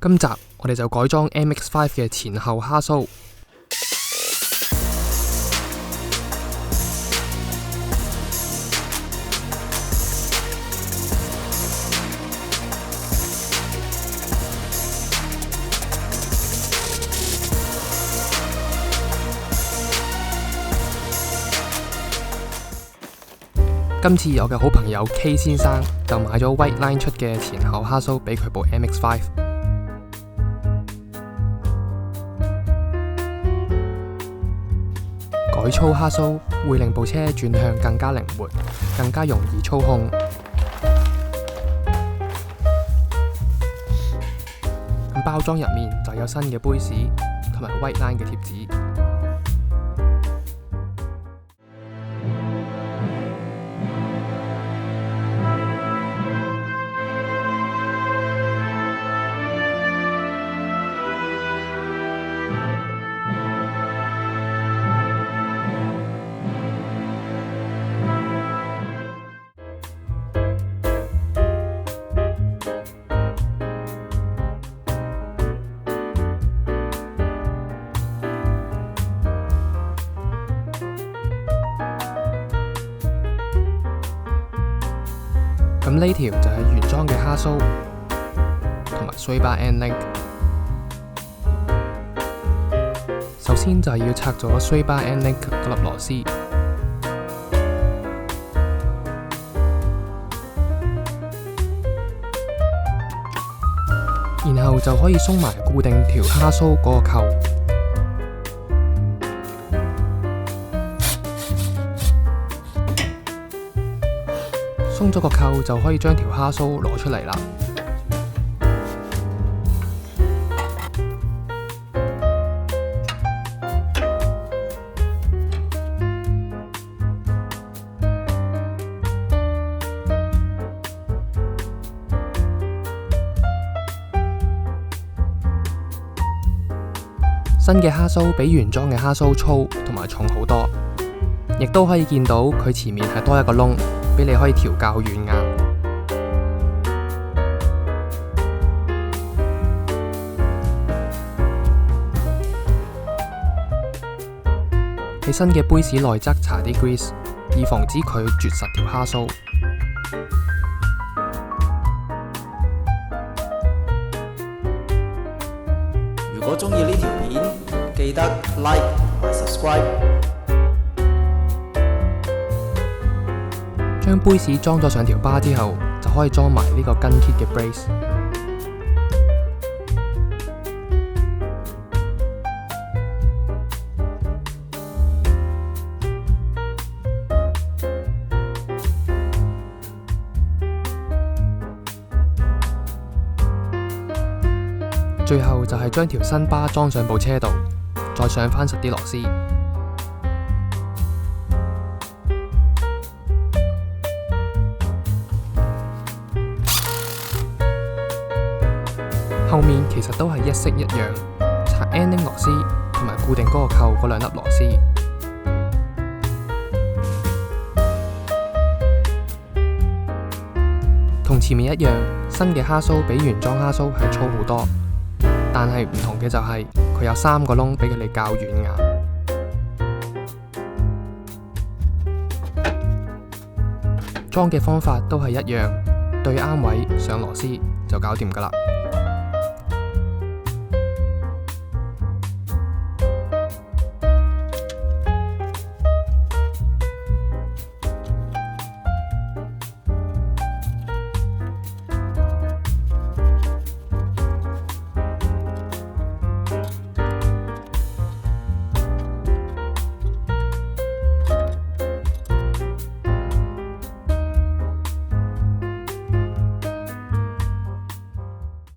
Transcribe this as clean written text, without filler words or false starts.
今集我哋就改裝 MX-5 嘅前後蝦鬚。今次我嘅好朋友 K 先生就買咗 White Line 出嘅前後蝦鬚俾佢部 MX-5。改粗蝦鬚會令部車轉向更加靈活，更加容易操控。咁包裝入面就有新嘅杯士同埋 White Line 嘅貼紙。咁呢條就係原裝嘅蝦鬚同埋sway bar end link。首先就係要拆咗sway bar end link 嗰粒螺絲，然後就可以鬆埋固定條蝦鬚嗰個扣。鬆咗個扣就可以將條蝦鬚攞出嚟啦。新嘅蝦鬚比原裝嘅蝦鬚粗同埋重好多，亦都可以見到佢前面係多一個窿，俾你可以調校軟硬。喺新嘅杯士內側搽啲 grease， 以防止佢絕實條蝦鬚。如果鍾意呢條片，記得 like 同埋 subscribe。將杯士裝咗上條巴之後，就可以裝埋呢個跟 kit 嘅 brace。最後就係將條新巴裝上部車度，再上返實啲螺絲。後面其實都係一式一樣，拆 ending 螺絲同埋固定嗰個扣嗰兩粒螺絲。同前面一樣，新嘅蝦鬚比原裝蝦鬚係粗好多，但係唔同嘅就係佢有3個窿俾佢哋較軟硬。裝嘅方法都係一樣，對啱位上螺絲就搞掂㗎啦。